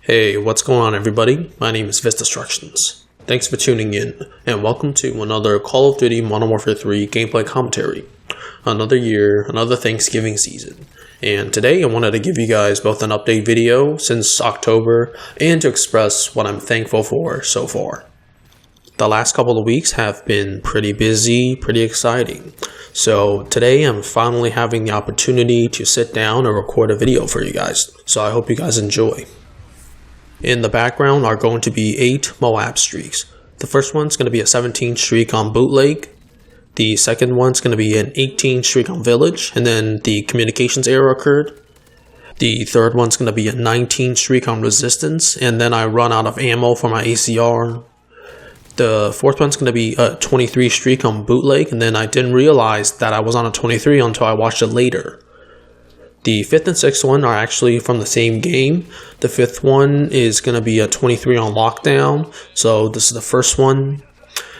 Hey, what's going on everybody? My name is Destructions. Thanks for tuning in, and welcome to another Call of Duty Modern Warfare 3 gameplay commentary. Another year, another Thanksgiving season. And today I wanted to give you guys both an update video since October and to express what I'm thankful for so far. The last couple of weeks have been pretty busy, pretty exciting. So today I'm finally having the opportunity to sit down and record a video for you guys. So I hope you guys enjoy. In the background are going to be 8 m.o.a.b streaks. The first one's going to be a 17 streak on Bootleg. The second one's going to be an 18 streak on Village, and then the communications error occurred. The third one's going to be a 19 streak on Resistance, and then I run out of ammo for my ACR. The fourth one's going to be a 23 streak on Bootleg, and then I didn't realize that I was on a 23 until I watched it later. The fifth and sixth one are actually from the same game. The fifth one is going to be a 23 on Lockdown, so this is the first one.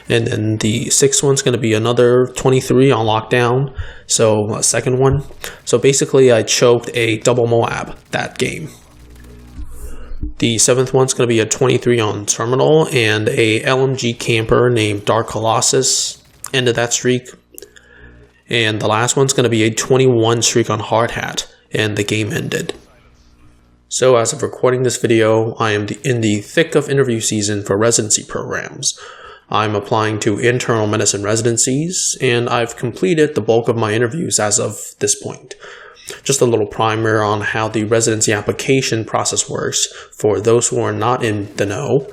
And then the sixth one's going to be another 23 on Lockdown, so a second one. So basically I choked a double m.o.a.b that game. The seventh one's going to be a 23 on Terminal, and a LMG camper named Dark Colossus ended that streak. And the last one's going to be a 21 streak on Hard Hat, and the game ended. So as of recording this video, I am in the thick of interview season for residency programs. I'm applying to internal medicine residencies, and I've completed the bulk of my interviews as of this point. Just a little primer on how the residency application process works for those who are not in the know.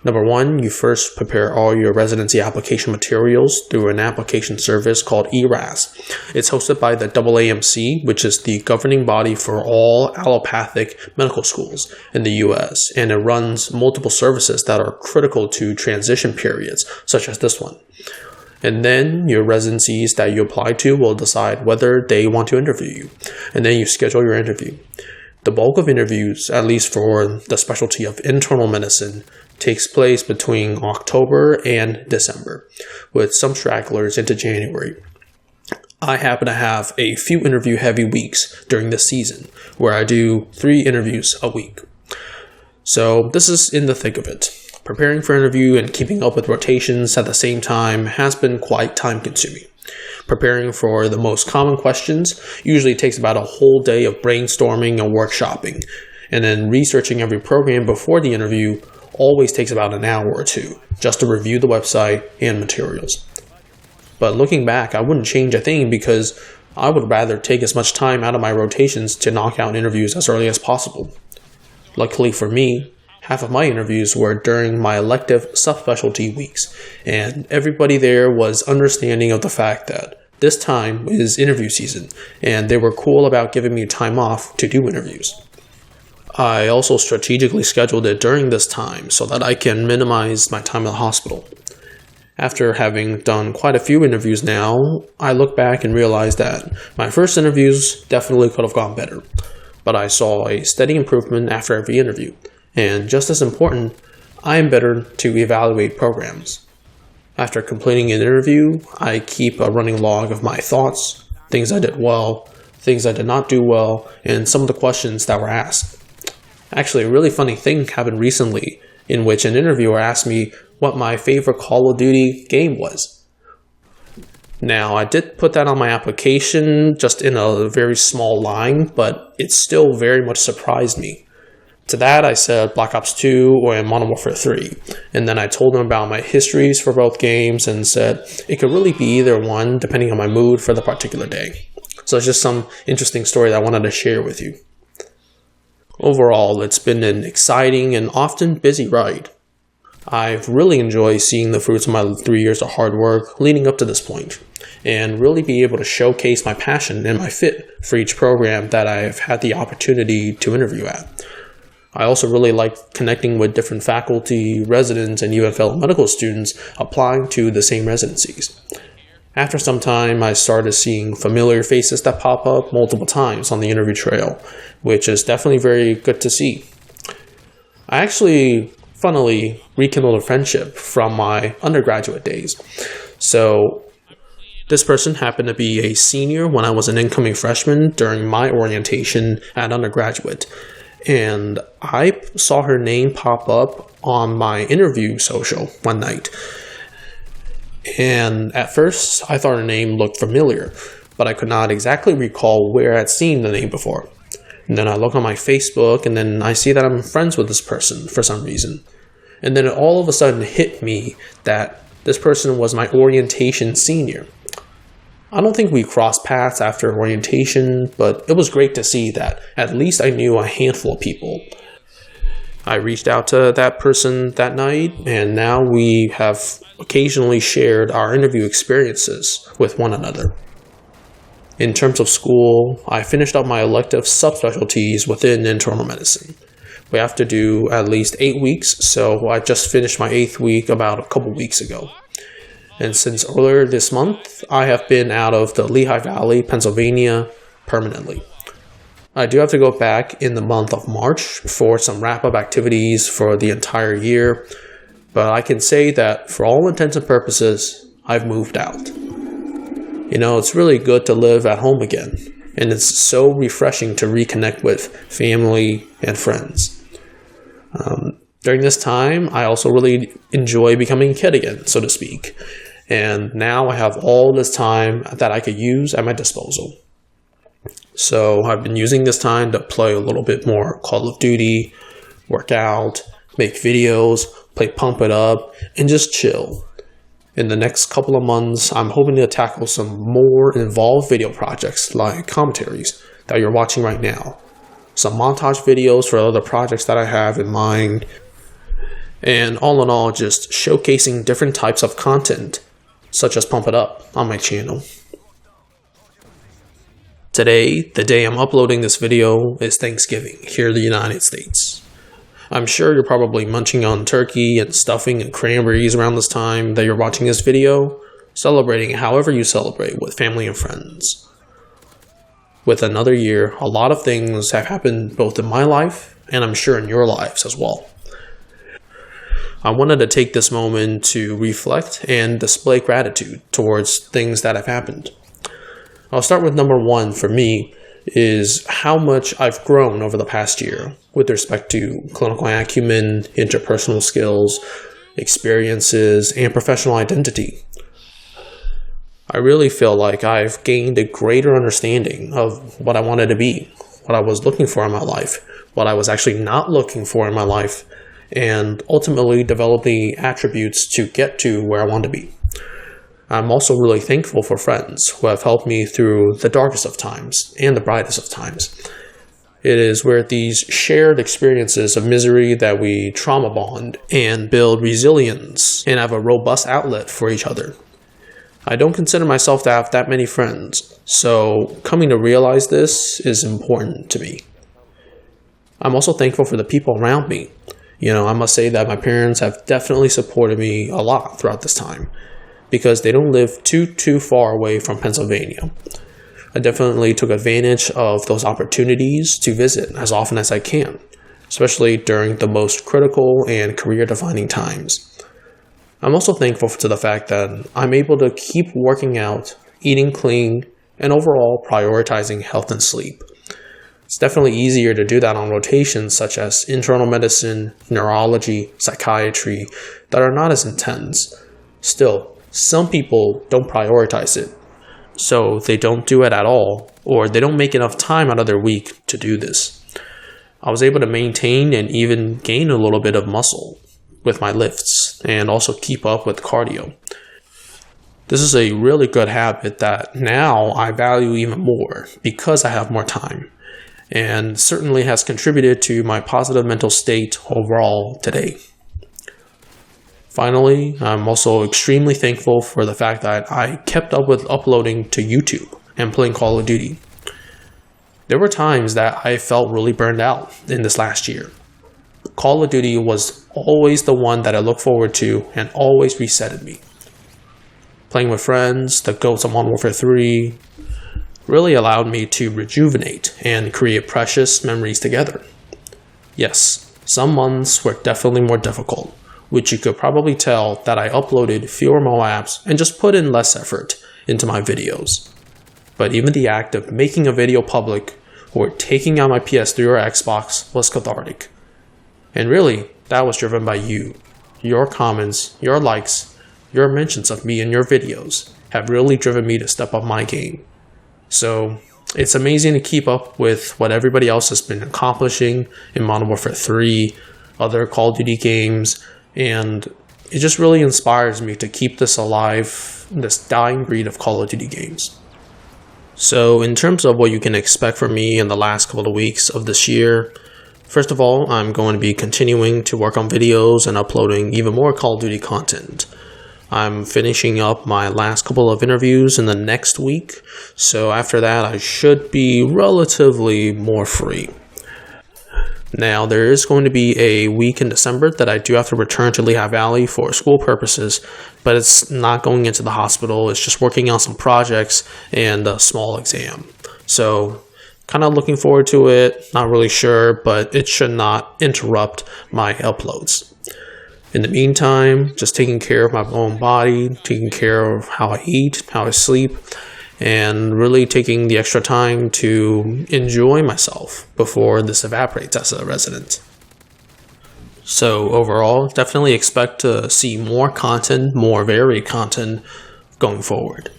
Number one, you first prepare all your residency application materials through an application service called ERAS. It's hosted by the AAMC, which is the governing body for all allopathic medical schools in the US, and it runs multiple services that are critical to transition periods, such as this one. And then your residencies that you apply to will decide whether they want to interview you. And then you schedule your interview. The bulk of interviews, at least for the specialty of internal medicine, takes place between October and December, with some stragglers into January. I happen to have a few interview-heavy weeks during this season, where I do 3 interviews a week. So this is in the thick of it. Preparing for interview and keeping up with rotations at the same time has been quite time-consuming. Preparing for the most common questions usually takes about a whole day of brainstorming and workshopping, and then researching every program before the interview always takes about an hour or two, just to review the website and materials. But looking back, I wouldn't change a thing because I would rather take as much time out of my rotations to knock out interviews as early as possible. Luckily for me, half of my interviews were during my elective subspecialty weeks, and everybody there was understanding of the fact that this time is interview season, and they were cool about giving me time off to do interviews. I also strategically scheduled it during this time so that I can minimize my time in the hospital. After having done quite a few interviews now, I look back and realize that my first interviews definitely could have gone better, but I saw a steady improvement after every interview. And just as important, I am better to evaluate programs. After completing an interview, I keep a running log of my thoughts, things I did well, things I did not do well, and some of the questions that were asked. Actually, a really funny thing happened recently in which an interviewer asked me what my favorite Call of Duty game was. Now, I did put that on my application just in a very small line, but it still very much surprised me. To that, I said Black Ops 2 or Modern Warfare 3, and then I told them about my histories for both games and said it could really be either one depending on my mood for the particular day. So it's just some interesting story that I wanted to share with you. Overall, it's been an exciting and often busy ride. I've really enjoyed seeing the fruits of my 3 years of hard work leading up to this point, and really be able to showcase my passion and my fit for each program that I've had the opportunity to interview at. I also really like connecting with different faculty, residents, and even fellow medical students applying to the same residencies. After some time, I started seeing familiar faces that pop up multiple times on the interview trail, which is definitely very good to see. I actually, funnily, rekindled a friendship from my undergraduate days. So this person happened to be a senior when I was an incoming freshman during my orientation at undergraduate. and I saw her name pop up on my interview social one night. And at first, I thought her name looked familiar, but I could not exactly recall where I'd seen the name before. And then I look on my Facebook, and then I see that I'm friends with this person for some reason. And then it all of a sudden hit me that this person was my orientation senior. I don't think we crossed paths after orientation, but it was great to see that at least I knew a handful of people. I reached out to that person that night, and now we have occasionally shared our interview experiences with one another. In terms of school, I finished up my elective subspecialties within internal medicine. We have to do at least 8 weeks, so I just finished my 8th week about a couple weeks ago. And since earlier this month, I have been out of the Lehigh Valley, Pennsylvania, permanently. I do have to go back in the month of March for some wrap-up activities for the entire year, but I can say that for all intents and purposes, I've moved out. You know, it's really good to live at home again, and it's so refreshing to reconnect with family and friends. During this time, I also really enjoy becoming a kid again, so to speak. And now I have all this time that I could use at my disposal. So I've been using this time to play a little bit more Call of Duty, work out, make videos, play Pump It Up, and just chill. In the next couple of months, I'm hoping to tackle some more involved video projects like commentaries that you're watching right now, some montage videos for other projects that I have in mind, and all in all, just showcasing different types of content, such as Pump It Up, on my channel. Today, the day I'm uploading this video, is Thanksgiving here in the United States. I'm sure you're probably munching on turkey and stuffing and cranberries around this time that you're watching this video, celebrating however you celebrate with family and friends. With another year, a lot of things have happened both in my life and I'm sure in your lives as well. I wanted to take this moment to reflect and display gratitude towards things that have happened. I'll start with number one for me is how much I've grown over the past year with respect to clinical acumen, interpersonal skills, experiences, and professional identity. I really feel like I've gained a greater understanding of what I wanted to be, what I was looking for in my life, what I was actually not looking for in my life, and ultimately develop the attributes to get to where I want to be. I'm also really thankful for friends who have helped me through the darkest of times and the brightest of times. It is where these shared experiences of misery that we trauma bond and build resilience and have a robust outlet for each other. I don't consider myself to have that many friends, so coming to realize this is important to me. I'm also thankful for the people around me. You know, I must say that my parents have definitely supported me a lot throughout this time because they don't live too far away from Pennsylvania. I definitely took advantage of those opportunities to visit as often as I can, especially during the most critical and career-defining times. I'm also thankful to the fact that I'm able to keep working out, eating clean, and overall prioritizing health and sleep. It's definitely easier to do that on rotations such as internal medicine, neurology, psychiatry that are not as intense. Still, some people don't prioritize it, so they don't do it at all, or they don't make enough time out of their week to do this. I was able to maintain and even gain a little bit of muscle with my lifts and also keep up with cardio. This is a really good habit that now I value even more because I have more time, and certainly has contributed to my positive mental state overall today. Finally, I'm also extremely thankful for the fact that I kept up with uploading to YouTube and playing Call of Duty. There were times that I felt really burned out in this last year. Call of Duty was always the one that I looked forward to and always resetted me. Playing with friends, the GOATs of Modern Warfare 3, really allowed me to rejuvenate and create precious memories together. Yes, some months were definitely more difficult, which you could probably tell that I uploaded fewer m.o.a.bs and just put in less effort into my videos. But even the act of making a video public or taking out my PS3 or Xbox was cathartic. And really, that was driven by you. Your comments, your likes, your mentions of me in your videos have really driven me to step up my game. So it's amazing to keep up with what everybody else has been accomplishing in Modern Warfare 3, other Call of Duty games, and it just really inspires me to keep this alive, this dying breed of Call of Duty games. So in terms of what you can expect from me in the last couple of weeks of this year, first of all, I'm going to be continuing to work on videos and uploading even more Call of Duty content. I'm finishing up my last couple of interviews in the next week, so after that I should be relatively more free. Now, there is going to be a week in December that I do have to return to Lehigh Valley for school purposes, but it's not going into the hospital, it's just working on some projects and a small exam. So, kind of looking forward to it, not really sure, but it should not interrupt my uploads. In the meantime, just taking care of my own body, taking care of how I eat, how I sleep, and really taking the extra time to enjoy myself before this evaporates as a resident. So overall, definitely expect to see more content, more varied content going forward.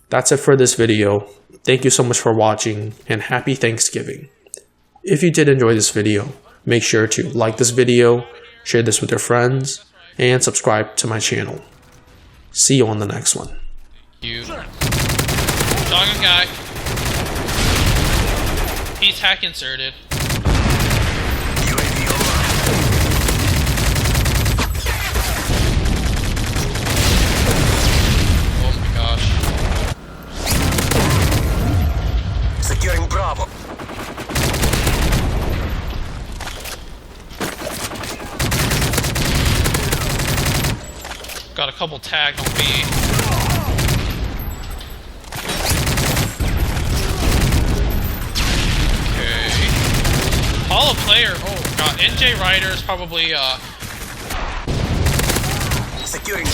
That's it for this video. Thank you so much for watching, and happy Thanksgiving. If you did enjoy this video, make sure to like this video, share this with your friends, and subscribe to my channel. See you on the next one. You. Shotgun guy. He's hack inserted. Oh my gosh. Securing Bravo. Got a couple tagged on me. Hall of Player, oh god, NJ Ryder is probably, Securing B.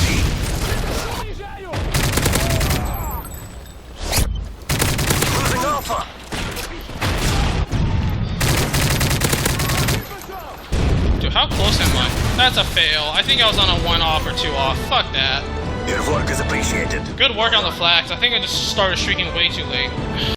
Losing Alpha. Dude, how close am I? That's a fail. I think I was on a 1 off or 2 off. Fuck that. Your work is appreciated. Good work on the flags. I think I just started streaking way too late.